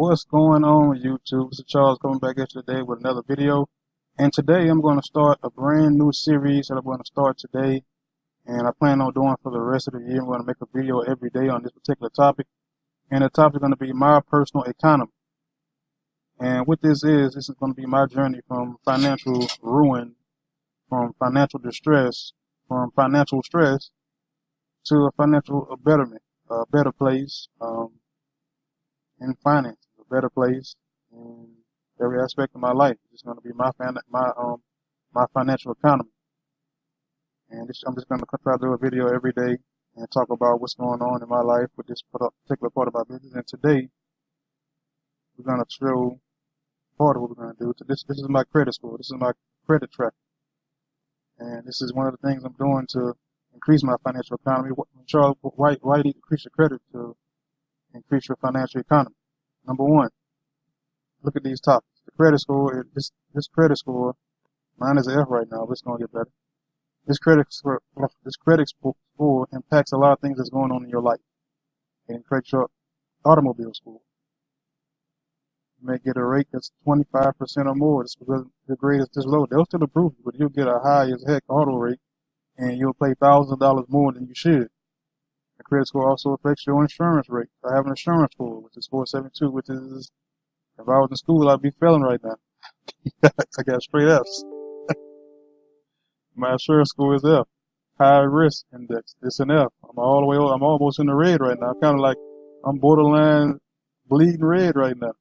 What's going on, YouTube? This is Charles coming back at you today with another video. And today I'm going to start a brand new series that I'm going to start today. And I plan on doing for the rest of the year. I'm going to make a video every day on this particular topic. And the topic is going to be my personal economy. And what this is going to be my journey from financial ruin, from financial distress, from financial stress to a financial betterment, a better place. In finance, a better place in every aspect of my life. It's going to be my financial economy, and I'm just going to try to do a video every day and talk about what's going on in my life with this particular part of my business. And today we're going to show part of what we're going to do. This is my credit score. This is my credit tracker, and this is one of the things I'm doing to increase my financial economy. Charles, why do you increase your credit to increase your financial economy? Number one, look at these topics. The credit score, this credit score, mine is an F right now, but it's going to get better. This credit score impacts a lot of things that's going on in your life. It impacts your automobile score. You may get a rate that's 25% or more. It's because the grade is this low. They'll still approve you, but you'll get a high as heck auto rate, and you'll pay thousands of dollars more than you should. The credit score also affects your insurance rate. I have an insurance score, which is 472, which is, if I was in school, I'd be failing right now. I got straight F's. My insurance score is F. High risk index. It's an F. I'm almost in the red right now. Kind of like I'm borderline bleeding red right now.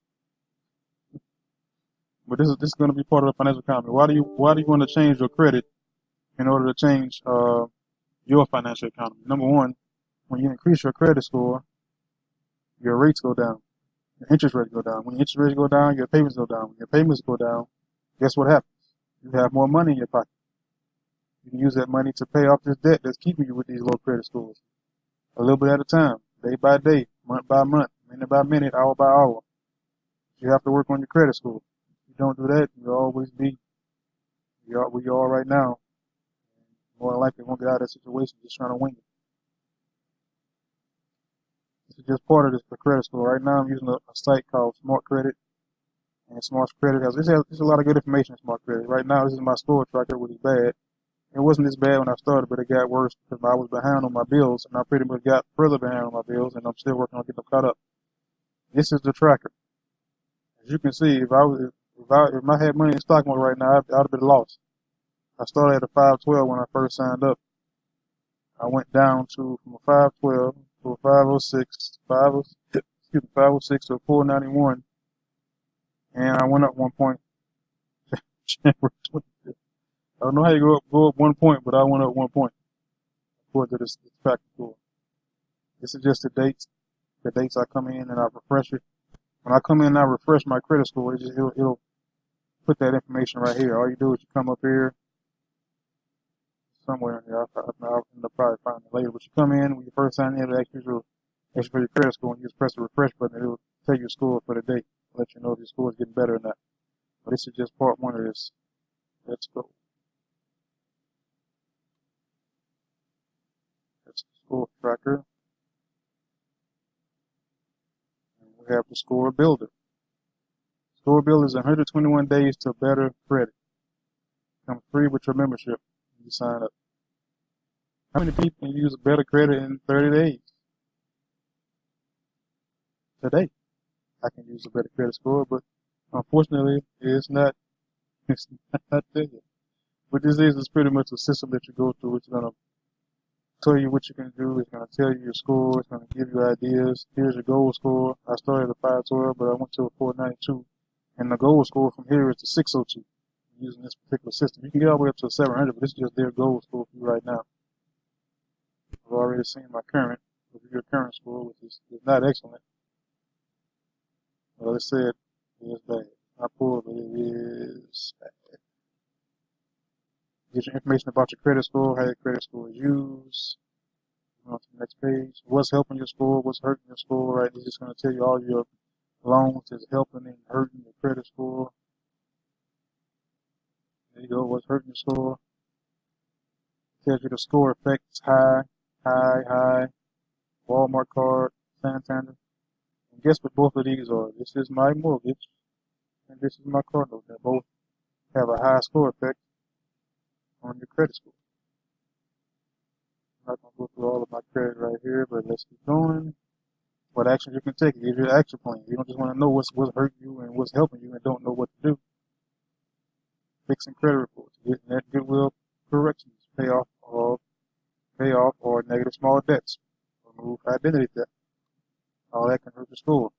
But this is going to be part of the financial economy. Why do you want to change your credit in order to change your financial economy? Number one, when you increase your credit score, your rates go down. Your interest rates go down. When your interest rates go down, your payments go down. When your payments go down, guess what happens? You have more money in your pocket. You can use that money to pay off this debt that's keeping you with these low credit scores. A little bit at a time, day by day, month by month, minute by minute, hour by hour. You have to work on your credit score. If you don't do that, you'll always be where you are right now. More than likely, won't get out of that situation just trying to wing it. This is just part of the credit score. Right now, I'm using a site called Smart Credit. And Smart Credit there's a lot of good information in Smart Credit. Right now, this is my score tracker, which is bad. It wasn't this bad when I started, but it got worse because I was behind on my bills, and I pretty much got further behind on my bills, and I'm still working on getting them caught up. This is the tracker. As you can see, if I had money in stock market right now, I'd have been lost. I started at a 512 when I first signed up. I went down from a 512 to a 506, 506 to a 491, and I went up 1 point. January 25th. I don't know how you go up 1 point, but I went up 1 point according to this tracker score. This is just the dates I come in and I refresh it. When I come in and I refresh my credit score, it'll put that information right here. All you do is you come up here somewhere in here. I'll end up probably finding it later. But you come in, when you first sign in, it'll ask you for your credit score, and you just press the refresh button. It'll tell you your score for the day, let you know if your score is getting better or not. But this is just part one of this. Let's go. That's the score tracker. And we have the score builder. Score builder is 121 days to better credit. Comes free with your membership when you sign up. How many people can use a better credit in 30 days? Today, I can use a better credit score, but unfortunately, it's not there. What this is pretty much a system that you go through. It's going to tell you what you can do. It's going to tell you your score. It's going to give you ideas. Here's your goal score. I started at a 512, but I went to a 492. And the goal score from here is to 602 using this particular system. You can get all the way up to 700, but this is just their goal score for you right now. I've already seen my current score, which is not excellent. Well, it said it is bad. Not poor, but it is bad. Get your information about your credit score, how your credit score is used. On to the next page. What's helping your score? What's hurting your score? Right? It's just going to tell you all your loans is helping and hurting your credit score. There you go. What's hurting your score? It tells you the score effects high, Walmart card, Santander. And guess what both of these are? This is my mortgage, and this is my car note. They both have a high score effect on your credit score. I'm not going to go through all of my credit right here, but let's keep going. What actions you can take? It gives you an action plan. You don't just want to know what's hurting you and what's helping you and don't know what to do. Fixing credit reports, getting that goodwill corrections, pay off or negative small debts, remove identity theft. All that can hurt your score.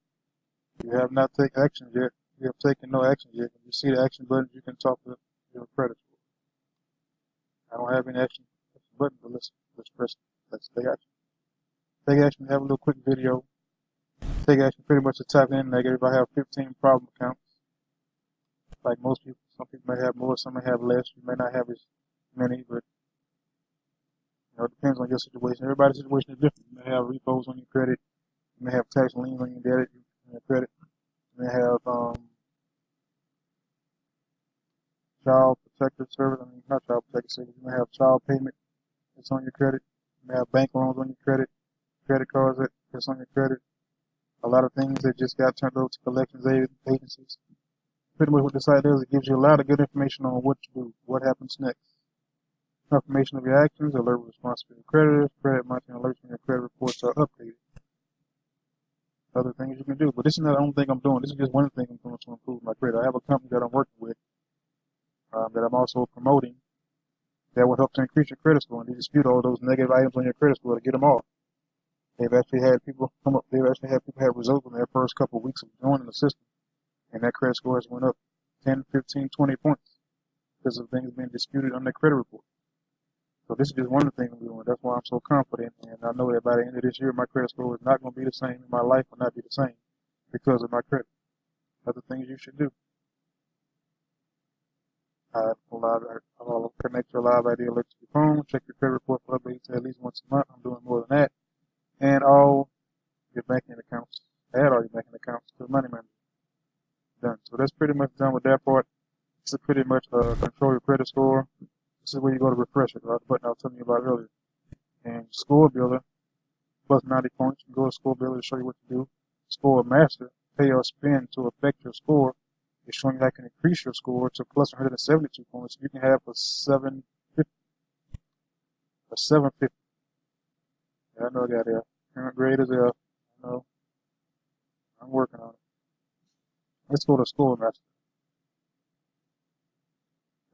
You have not taken action yet. You have taken no action yet. When you see the action buttons, you can talk to your credit score. I don't have any action button, but let's press it. Let's take action. Take action. Have a little quick video. Take action pretty much to type in negative. I have 15 problem accounts. Like most people, some people may have more, some may have less. You may not have as many, but it depends on your situation. Everybody's situation is different. You may have repos on your credit. You may have tax liens on your credit. You may have child protective service. Not child protective service. You may have child payment that's on your credit. You may have bank loans on your credit. Credit cards that's on your credit. A lot of things that just got turned over to collections agencies. Pretty much what the site does, it gives you a lot of good information on what to do, what happens next. Confirmation of your actions, alert response to your creditors, credit monitoring alerts when your credit reports are updated. Other things you can do, but this is not the only thing I'm doing. This is just one thing I'm doing to improve my credit. I have a company that I'm working with that I'm also promoting that will help to increase your credit score and they dispute all those negative items on your credit score to get them off. They've actually had people have results in their first couple of weeks of joining the system, and that credit score has went up 10, 15, 20 points because of things being disputed on their credit report. So this is just one of the things I'm doing. That's why I'm so confident, and I know that by the end of this year, my credit score is not going to be the same, and my life will not be the same because of my credit. Other things you should do. I'll connect your live ID alert to your phone, check your credit report for updates at least once a month. I'm doing more than that. And all your banking accounts, add all your banking accounts to the money manager. Done. So that's pretty much done with that part. This is pretty much control your credit score. This is where you go to refresh it, right? The button I was telling you about earlier. And Score Builder, plus 90 points. You can go to Score Builder to show you what to do. Score Master, pay or spend to affect your score. It's showing you how you can increase your score to plus 172 points. You can have a 750. A 750. Yeah, I know I got there. Current grade is F. I know. I'm working on it. Let's go to Score Master.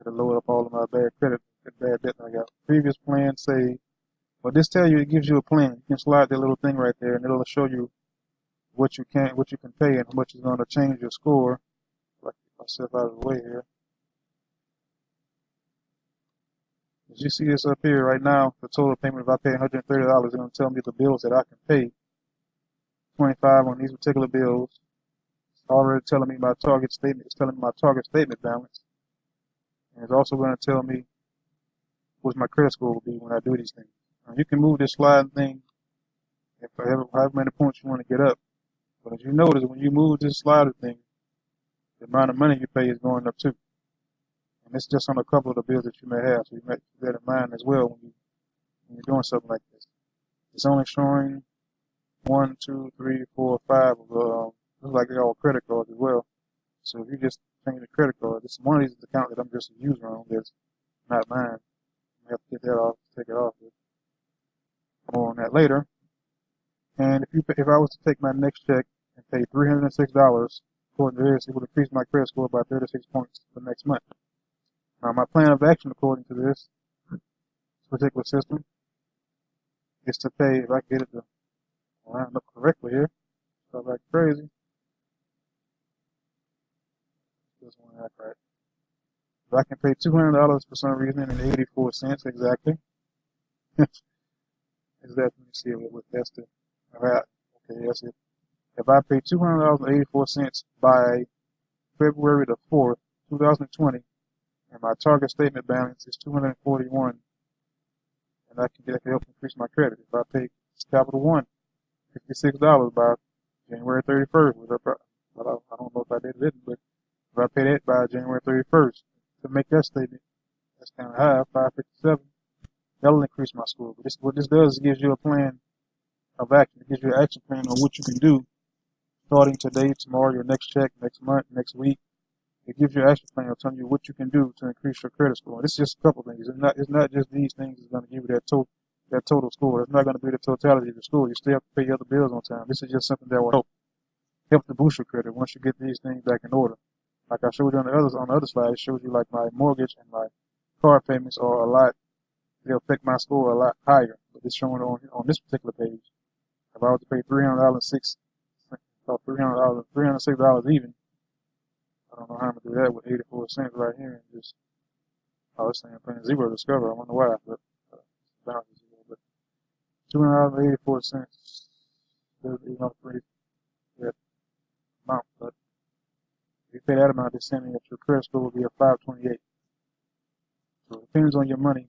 It'll load up all of my bad debt I got. Previous plan saved. But this tells you, it gives you a plan. You can slide that little thing right there and it'll show you what you can pay and how much is going to change your score. Like myself out of the way here. As you see this up here right now, the total payment, if I pay $130, it's going to tell me the bills that I can pay. 25 on these particular bills. It's already telling me my target statement. It's telling me my target statement balance. And it's also going to tell me what my credit score will be when I do these things. Now, you can move this sliding thing if however many points you want to get up. But as you notice, when you move this slider thing, the amount of money you pay is going up too. And it's just on a couple of the bills that you may have. So you may keep that in mind as well when you're doing something like this. It's only showing 1, 2, 3, 4, 5 of looks like they're all credit cards as well. So if you just change the credit card, this is one of these accounts that I'm just a user on that's not mine. I have to get that off, take it off. More on that later. And if I was to take my next check and pay $306, according to this, it would increase my credit score by 36 points for next month. Now, my plan of action, according to this particular system, is to pay, if I get it to line up correctly here, so like crazy. This one act right. If I can pay $200 for some reason and 84 cents exactly. Exactly. Let me see what that's the. Okay, that's it. If I pay $200.84 by February the 4th, 2020, and my target statement balance is $241, and that can help increase my credit. If I pay Capital One $56 by January 31st, I don't know if I did it, but if I pay that by January 31st to make that statement, that's kind of high, 557. That'll increase my score. But what this does is it gives you a plan of action. It gives you an action plan on what you can do starting today, tomorrow, your next check, next month, next week. It gives you an action plan telling you what you can do to increase your credit score. And this is just a couple things. It's not just these things that's going to give you that total score. It's not going to be the totality of your score. You still have to pay your other bills on time. This is just something that will help to boost your credit once you get these things back in order. Like I showed you on the other slide, it shows you like my mortgage and my car payments are a lot. They affect my score a lot higher. But it's showing on this particular page. If I was to pay $306 even, I don't know how I'm gonna do that with 84 cents right here and just it's saying paying zero to discover. I wonder why, but balance is zero. But $200.84 is not pretty good amount. But if you pay that amount, it's saying that your credit score will be a 528. So it depends on your money,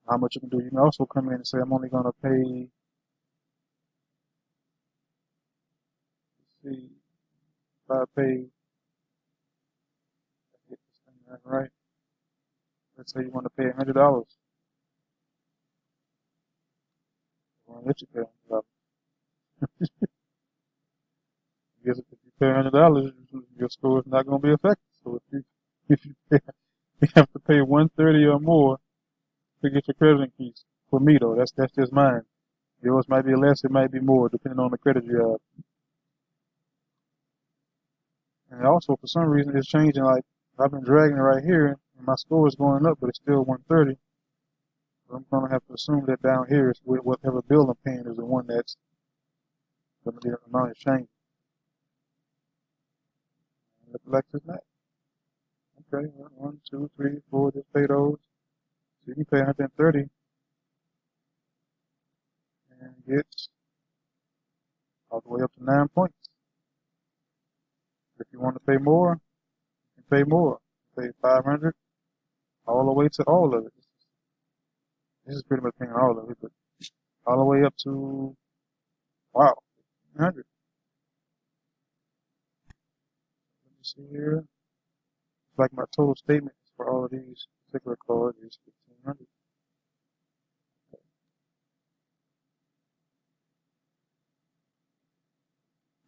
how much you can do. You can also come in and say, I'm only gonna pay. Let's see, if I pay. Get this thing right. Let's say you want to pay $100. I want to let you pay $100. Because if you pay $100, your score is not going to be affected. So if you have to pay $130 or more to get your credit increase. For me though, that's just mine. Yours might be less, it might be more, depending on the credit you have. And also, for some reason, it's changing. Like I've been dragging it right here, and my score is going up, but it's still 130. So I'm going to have to assume that down here is whatever bill I'm paying is the one that's going to be the amount is changing. Select this next. Okay, 1, 2, 3, 4. Just pay those. So you can pay 130 and get all the way up to 9 points. If you want to pay more, you can pay more. Pay 500 all the way to all of it. This is pretty much paying all of it, but all the way up to, wow, 100. Let me see here. It's like my total statement for all of these particular cards is 1,500.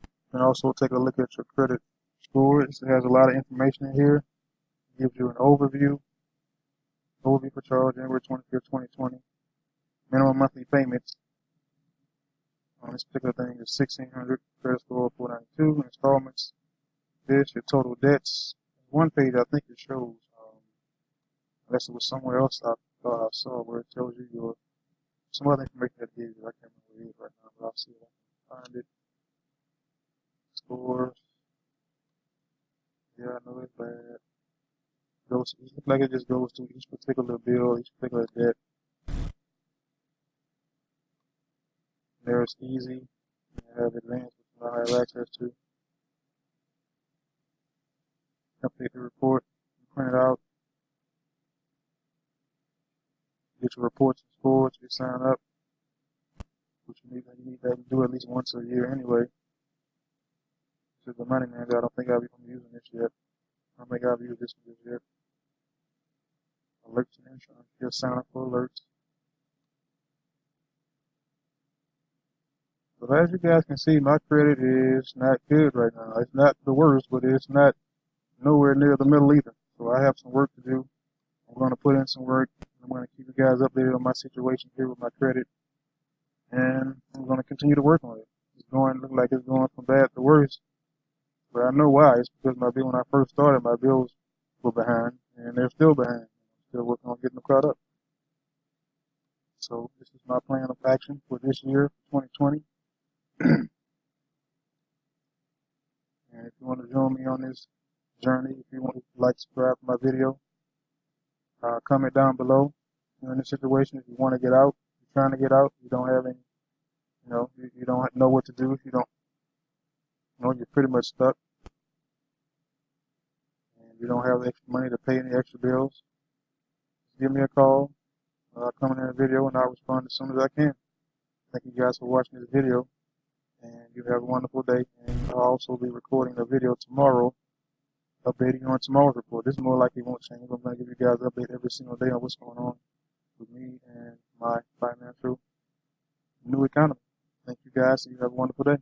You can also take a look at your credit score. It has a lot of information in here. It gives you an overview for charge January 25th, 2020. Minimum monthly payments on this particular thing is $1,600. Credit score $492. Installments. This your total debts. One page I think it shows. Unless it was somewhere else I thought I saw where it tells you some other information that it gives you. I can't remember what it is right now, but I'll see if I can find it. Scores. Yeah, I know it's bad. It looks like it just goes to each particular bill, each particular debt. There it's easy. You have advanced, which you have access to. Complete the report, print it out, get your reports and scores, you sign up, which you need that to do at least once a year anyway. This is the money manager. I don't think I'll be using this yet. I don't think I've used this one yet. Alerts and insurance. Just sign up for alerts. But as you guys can see, my credit is not good right now. It's not the worst, but it's not nowhere near the middle either. So I have some work to do. I'm going to put in some work. I'm going to keep you guys updated on my situation here with my credit. And I'm going to continue to work on it. Look like it's going from bad to worse. But I know why. It's because when I first started, my bills were behind. And they're still behind. I'm still working on getting them caught up. So this is my plan of action for this year, 2020. And if you want to join me on this journey, if you want to like, subscribe to my video, comment down below. You're in a situation, if you want to get out, you're trying to get out, you don't have any, you don't know what to do, if you don't, you're pretty much stuck. And you don't have the extra money to pay any extra bills, just give me a call. I'll comment in a video and I'll respond as soon as I can. Thank you guys for watching this video. And you have a wonderful day. And I'll also be recording a video tomorrow, updating you on tomorrow's report. This is more likely won't change. I'm going to give you guys an update every single day on what's going on with me and my financial new economy. Thank you guys, and you have a wonderful day.